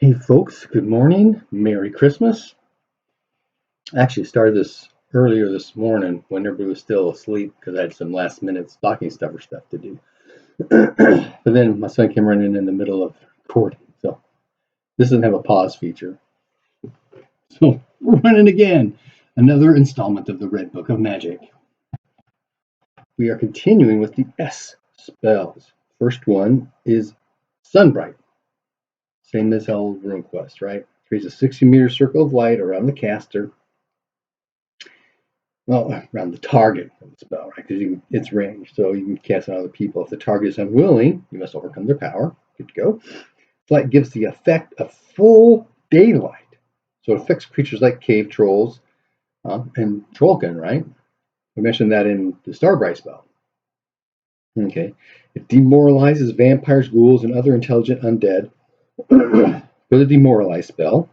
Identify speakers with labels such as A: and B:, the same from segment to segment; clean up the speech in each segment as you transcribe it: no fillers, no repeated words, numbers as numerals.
A: Hey folks, good morning. Merry Christmas. I actually started this earlier this morning when everybody was still asleep because I had some last minute stocking stuffer stuff to do. But then my son came running in the middle of recording. So this doesn't have a pause feature. So we're running again. Another installment of the Red Book of Magic. We are continuing with the S spells. First one is Sunbright. Same as old Runequest, right? Creates a 60-meter circle of light around the caster. Well, around the target of the spell, right? Because it's ranged, so you can cast it on other people. If the target is unwilling, you must overcome their power. Good to go. Light gives the effect of full daylight. So it affects creatures like cave trolls and Trollkin, right? We mentioned that in the Starbright spell. Okay. It demoralizes vampires, ghouls, and other intelligent undead for the demoralize spell.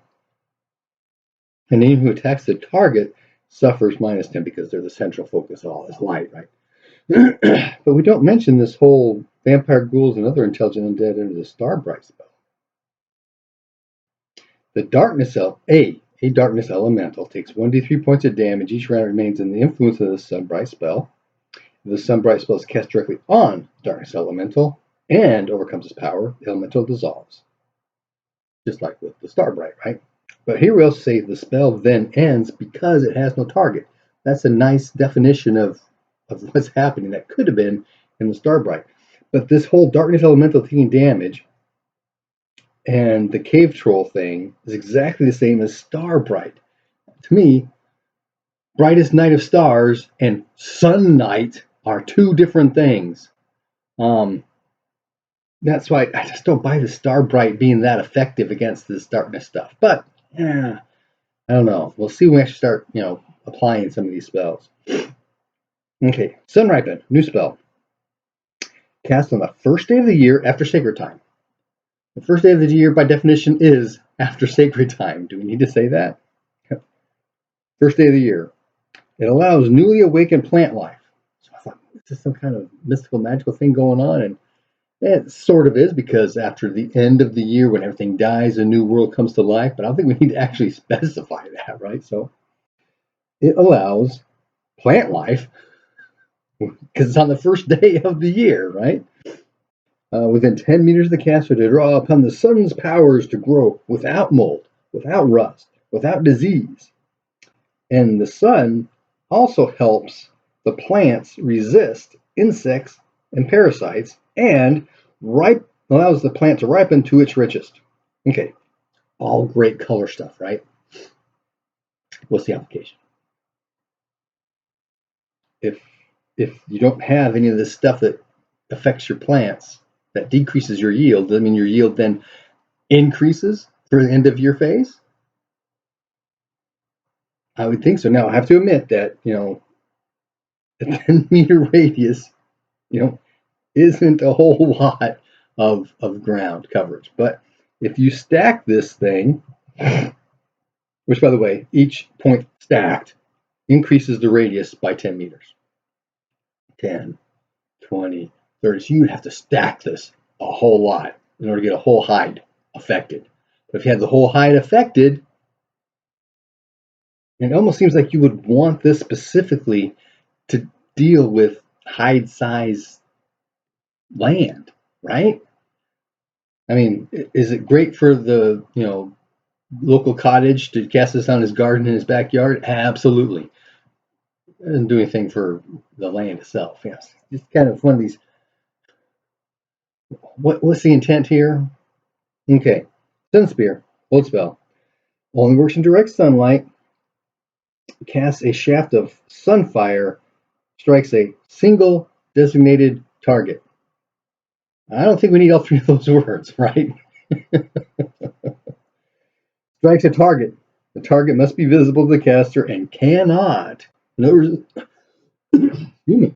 A: And anyone who attacks the target suffers -10 because they're the central focus of all this light, right? But we don't mention this whole vampire, ghouls, and other intelligent undead under the Starbright spell. The darkness a darkness elemental takes 1d3 points of damage each round. It remains in the influence of the Sunbright spell. If the Sunbright spell is cast directly on darkness elemental and overcomes its power, the elemental dissolves. Just like with the Starbright, right? But here we also say the spell then ends because it has no target. That's a nice definition of what's happening. That could have been in the Starbright. But this whole darkness elemental taking damage and the cave troll thing is exactly the same as Starbright. To me, brightest night of stars and sun night are two different things. That's why I just don't buy the Starbright being that effective against this darkness stuff. But yeah, I don't know. We'll see when we actually start, applying some of these spells. Okay, Sunripen, new spell. Cast on the first day of the year after Sacred Time. The first day of the year, by definition, is after Sacred Time. Do we need to say that? First day of the year. It allows newly awakened plant life. So I thought, is this some kind of mystical, magical thing going on? And it sort of is, because after the end of the year, when everything dies, a new world comes to life. But I don't think we need to actually specify that, right? So it allows plant life because it's on the first day of the year, right? Within 10 meters of the caster to draw upon the sun's powers to grow without mold, without rust, without disease. And the sun also helps the plants resist insects and parasites and allows the plant to ripen to its richest. Okay, all great color stuff, right? What's the application? If you don't have any of this stuff that affects your plants, that decreases your yield, does that mean your yield then increases for the end of year phase? I would think so. Now, I have to admit that, a 10-meter radius, isn't a whole lot of ground coverage. But if you stack this thing, which, by the way, each point stacked increases the radius by 10 meters. 10, 20, 30. So you'd have to stack this a whole lot in order to get a whole hide affected. But if you had the whole hide affected, it almost seems like you would want this specifically to deal with hide size land, right? I mean, is it great for the local cottage to cast this on his garden in his backyard? Absolutely. It doesn't do anything for the land itself. Yes, it's kind of one of these. What's the intent here? Okay, Sun Spear, old spell, only works in direct sunlight. Casts a shaft of sunfire, strikes a single designated target. I don't think we need all three of those words, right? Strikes a target. The target must be visible to the caster and cannot, in other words, it's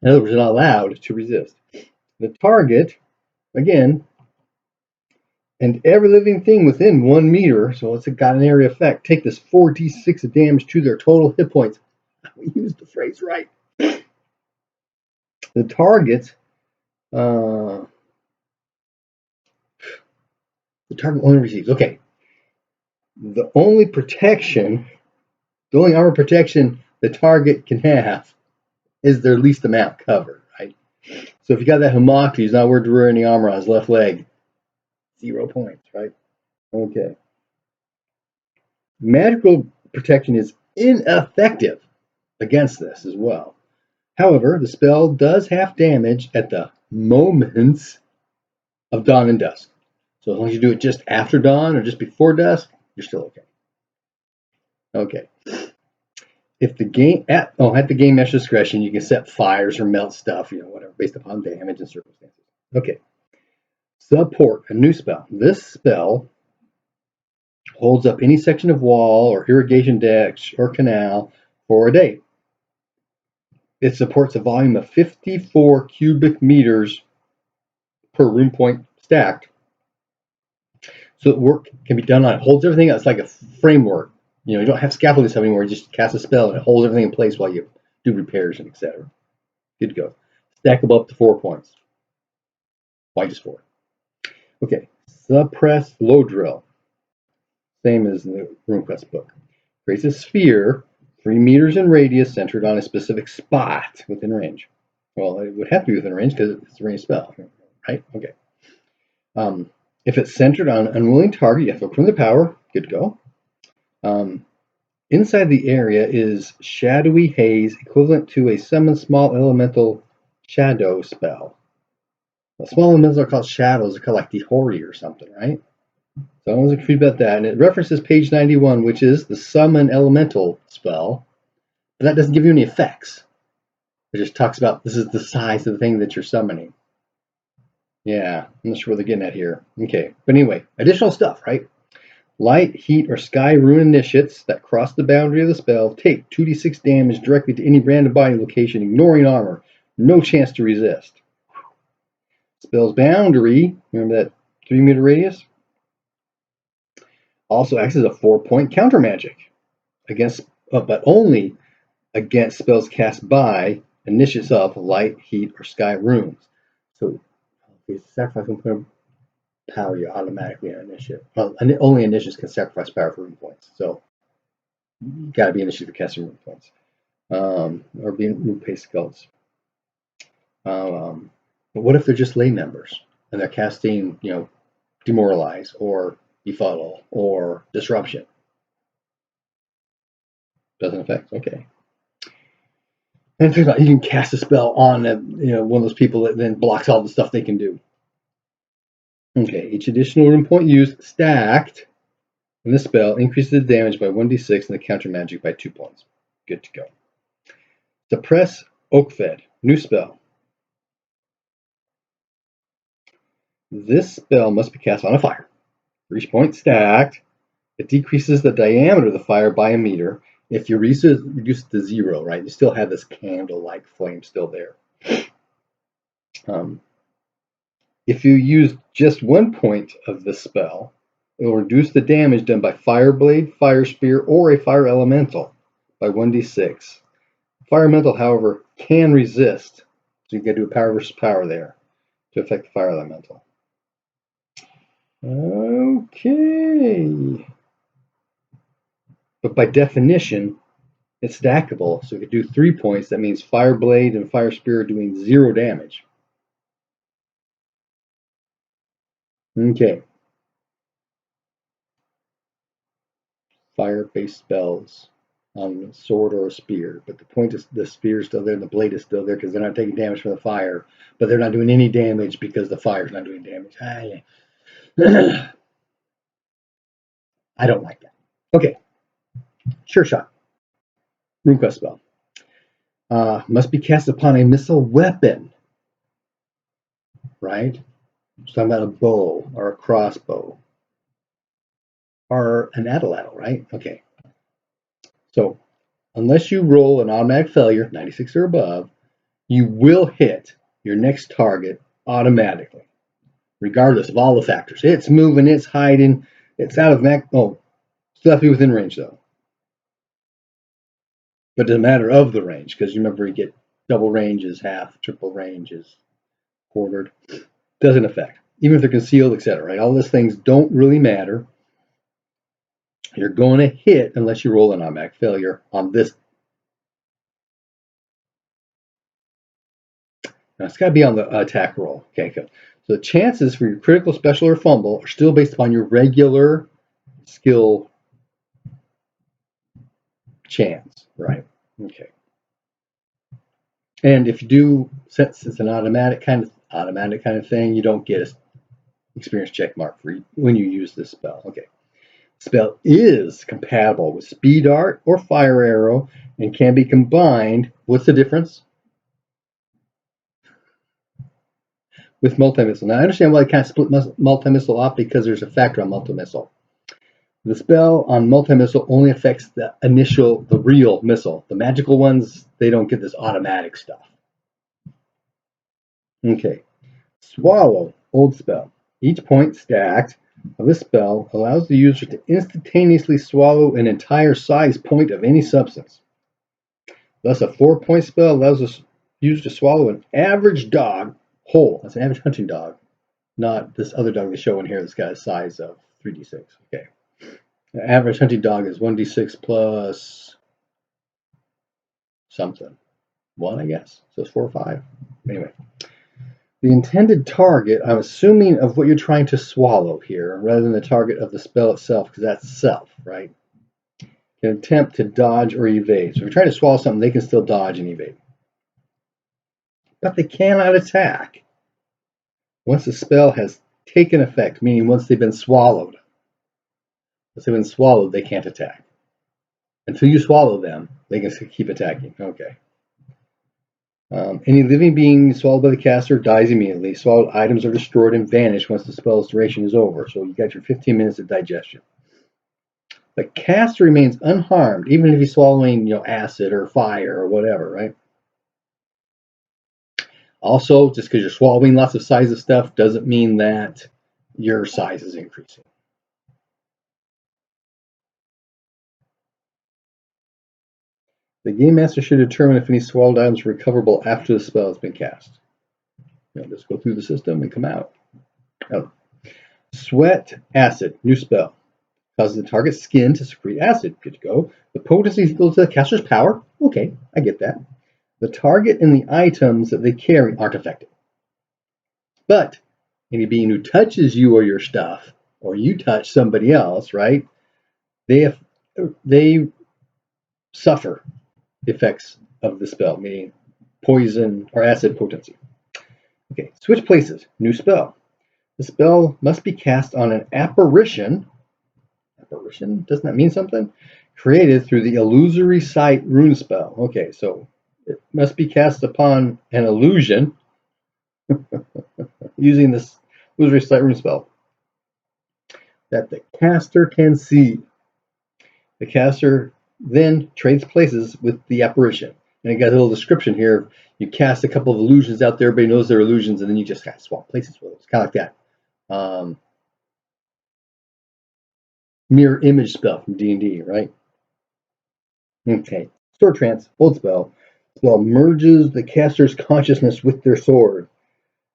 A: not allowed to resist. The target, again, and every living thing within 1 meter, so it's got an area effect, take this 4d6 of damage to their total hit points. We used the phrase right. The target, The target only receives. Okay. The only armor protection the target can have is their least amount covered, right? So if you got that Hamaki, he's not worried to wear any armor on his left leg. 0 points, right? Okay. Magical protection is ineffective against this as well. However, the spell does half damage at the moments of dawn and dusk. So as long as you do it just after dawn or just before dusk, you're still okay. Okay. If the game at the game master's discretion, you can set fires or melt stuff, whatever, based upon damage and circumstances. Okay. Support, a new spell. This spell holds up any section of wall or irrigation ditch or canal for a day. It supports a volume of 54 cubic meters per room point stacked. So the work can be done on it. Holds everything up. It's like a framework. You don't have scaffolding stuff anymore. You just cast a spell and it holds everything in place while you do repairs and etc. Good to go. Stackable up to 4 points. Why just 4? Okay. Suppress low drill. Same as in the Runequest book. Creates a sphere 3 meters in radius centered on a specific spot within range. Well, it would have to be within range because it's a ranged spell, right? Okay. If it's centered on an unwilling target, you have to look from the power. Good to go. Inside the area is shadowy haze, equivalent to a summon small elemental shadow spell. Well, small elementals are called shadows. They're called like Dehori or something, right? So I was confused about that. And it references page 91, which is the summon elemental spell. But that doesn't give you any effects. It just talks about this is the size of the thing that you're summoning. Yeah, I'm not sure what they're getting at here. Okay, but anyway, additional stuff, right? Light, heat, or sky rune initiates that cross the boundary of the spell take 2d6 damage directly to any random body location, ignoring armor. No chance to resist. Spell's boundary, remember that 3-meter radius? Also acts as a 4-point counter magic against, but only against spells cast by initiates of light, heat, or sky runes. So if you sacrifice one point of power, you automatically an initiate. Well, only initiates can sacrifice power for rune points. So you gotta be initiated to cast some rune points. Or being rune paste skulls. But what if they're just lay members and they're casting, demoralize or befuddle or disruption? Doesn't affect. Okay. And think about you can cast a spell on one of those people that then blocks all the stuff they can do. Okay, each additional rune point used stacked in the spell increases the damage by 1d6 and the counter magic by 2 points. Good to go. Suppress Oakfed, new spell. This spell must be cast on a fire. For each point stacked, it decreases the diameter of the fire by a meter. If you reduce it to 0, right, you still have this candle-like flame still there. If you use just 1 point of the spell, it will reduce the damage done by Fire Blade, Fire Spear, or a Fire Elemental by 1d6. Fire Elemental, however, can resist, so you got to do a power versus power there to affect the Fire Elemental. Okay. But by definition, it's stackable, so if you do 3 points, that means Fire Blade and Fire Spear are doing 0 damage. Okay. Fire-based spells on a sword or a spear, but the point is the spear is still there and the blade is still there because they're not taking damage from the fire, but they're not doing any damage because the fire's not doing damage. I don't like that. Okay. Sure shot. Runequest spell. Must be cast upon a missile weapon. Right? We're talking about a bow or a crossbow. Or an atlatl, right? Okay. So, unless you roll an automatic failure, 96 or above, you will hit your next target automatically, regardless of all the factors. It's moving, it's hiding, it's out of max. Oh, still have to be within range though. But it doesn't matter of the range, because you remember you get double range is half, triple range is quartered. Doesn't affect. even if they're concealed, etc. Right? All those things don't really matter. You're going to hit unless you roll an automatic failure on this. Now it's got to be on the attack roll. Okay, good. So the chances for your critical, special, or fumble are still based upon your regular skill chance, right? Okay. And if you do, since it's an automatic kind of thing, you don't get an experience check mark for when you use this spell. Okay. Spell is compatible with Speed Art or Fire Arrow and can be combined. What's the difference? With multi-missile. Now I understand why I can't split multi-missile off, because there's a factor on multi-missile. The spell on multi-missile only affects the real missile. The magical ones, they don't get this automatic stuff. Okay. Swallow, old spell. Each point stacked of this spell allows the user to instantaneously swallow an entire size point of any substance. Thus, a 4-point spell allows the user to swallow an average dog whole. That's an average hunting dog, not this other dog they show in here that's got a size of 3d6. Okay. The average hunting dog is 1d6 plus something. 1, I guess. So it's 4 or 5. Anyway. The intended target, I'm assuming, of what you're trying to swallow here, rather than the target of the spell itself, because that's self, right? Can attempt to dodge or evade. So if you're trying to swallow something, they can still dodge and evade. But they cannot attack once the spell has taken effect, meaning once they've been swallowed. Once they've been swallowed, they can't attack. Until you swallow them, they can keep attacking. Okay. Any living being swallowed by the caster dies immediately. Swallowed items are destroyed and vanish once the spell's duration is over. So you got your 15 minutes of digestion. The caster remains unharmed, even if he's swallowing, acid or fire or whatever, right? Also, just because you're swallowing lots of size of stuff doesn't mean that your size is increasing. The game master should determine if any swallowed items are recoverable after the spell has been cast. Just go through the system and come out. Oh. Sweat acid, new spell. Causes the target's skin to secrete acid. Good to go. The potency is equal to the caster's power. Okay, I get that. The target and the items that they carry aren't affected. But any being who touches you or your stuff, or you touch somebody else, right? They suffer the effects of the spell, meaning poison or acid potency. Okay, switch places. New spell. The spell must be cast on an apparition. Apparition? Doesn't that mean something? Created through the illusory sight rune spell. Okay, so it must be cast upon an illusion using this illusory sight rune spell that the caster can see. The caster then trades places with the apparition. And I got a little description here. You cast a couple of illusions out there, everybody knows they're illusions, and then you just kind of swap places with them. It's kind of like that. Mirror image spell from D&D, right? Okay. Sword trance, old spell. Spell merges the caster's consciousness with their sword.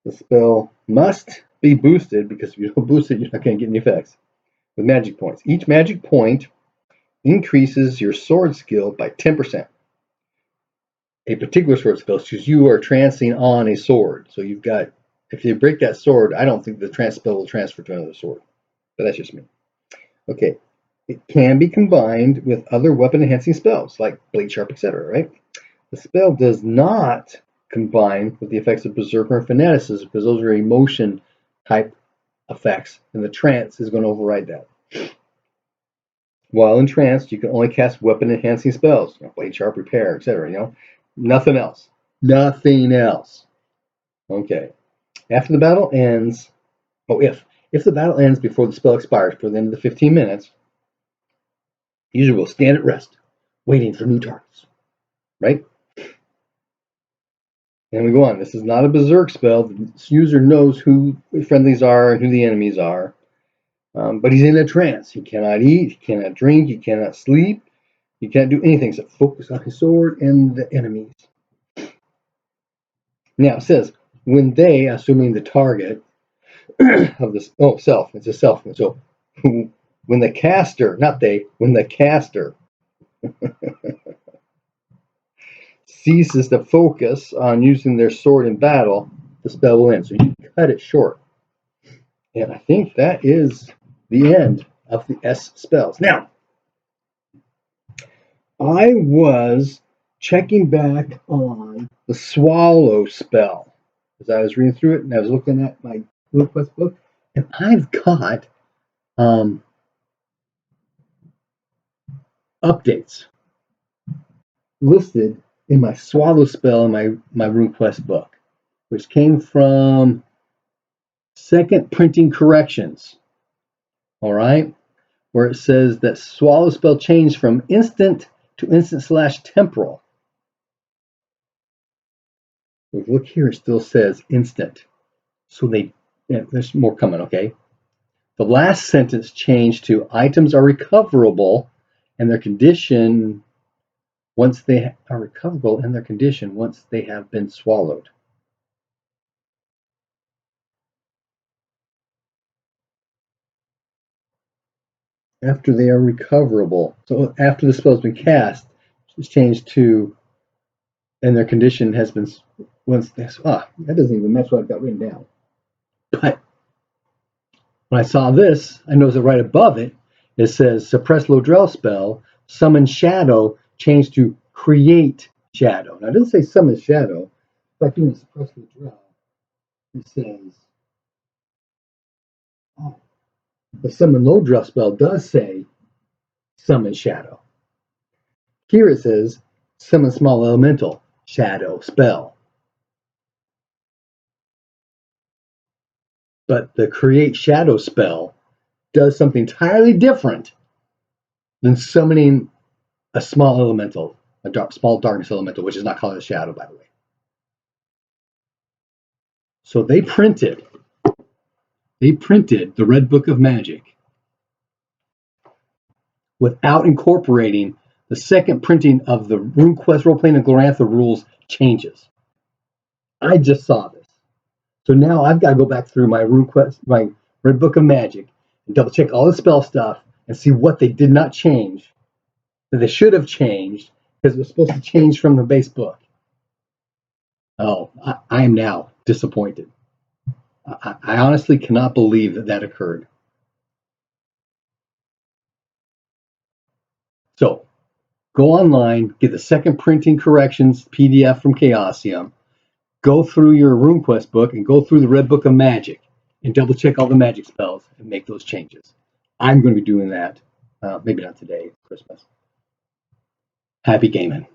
A: The spell must be boosted, because if you don't boost it, you're not going to get any effects, with magic points. Each magic point increases your sword skill by 10%. A particular sword skill, because you are trancing on a sword. So you've got, if you break that sword, I don't think the trance spell will transfer to another sword. But that's just me. Okay. It can be combined with other weapon enhancing spells, like Blade Sharp, etc., right? The spell does not combine with the effects of Berserker and Fanaticism, because those are emotion type effects, and the trance is going to override that. While entranced, you can only cast weapon enhancing spells, Blade Sharp, Repair, etc. Nothing else. Nothing else. Okay. After the battle ends, if the battle ends before the spell expires, for the end of the 15 minutes, the user will stand at rest, waiting for new targets. Right? And we go on. This is not a berserk spell. The user knows who the friendlies are and who the enemies are. But he's in a trance. He cannot eat, he cannot drink, he cannot sleep. He can't do anything except focus on his sword and the enemies. Now it says, when they, assuming the target, of this. Oh, self. It's a self. So when the caster, not they, when the caster ceases to focus on using their sword in battle, the spell will end. So you cut it short. And I think that is the end of the S spells. Now, I was checking back on the swallow spell as I was reading through it, and I was looking at my Runequest book, and I've got updates listed in my swallow spell in my Runequest book, which came from Second Printing Corrections. All right, where it says that swallow spell changed from instant to instant/temporal. Look here, it still says instant. So there's more coming, okay? The last sentence changed to items are recoverable and their condition once they are recoverable in their condition once they have been swallowed. After they are recoverable. So after the spell has been cast, it's changed to and their condition has been once they that doesn't even match what I've got written down. But when I saw this, I noticed that right above it, it says suppress Lodrell spell, summon shadow, changed to create shadow. Now it doesn't say summon shadow. If I do suppress Lodrell, it says the summon Lodrell spell does say summon shadow. Here it says summon small elemental shadow spell. But the create shadow spell does something entirely different than summoning a small elemental, small darkness elemental, which is not called a shadow, by the way. So they printed the Red Book of Magic without incorporating the second printing of the RuneQuest Roleplaying and Glorantha rules changes. I just saw this. So now I've got to go back through my RuneQuest, my Red Book of Magic, and double check all the spell stuff and see what they did not change that they should have changed because it was supposed to change from the base book. Oh, I am now disappointed. I honestly cannot believe that occurred. So go online, get the second printing corrections PDF from Chaosium, go through your RuneQuest book and go through the Red Book of Magic and double check all the magic spells and make those changes. I'm going to be doing that. Maybe not today, Christmas. Happy gaming.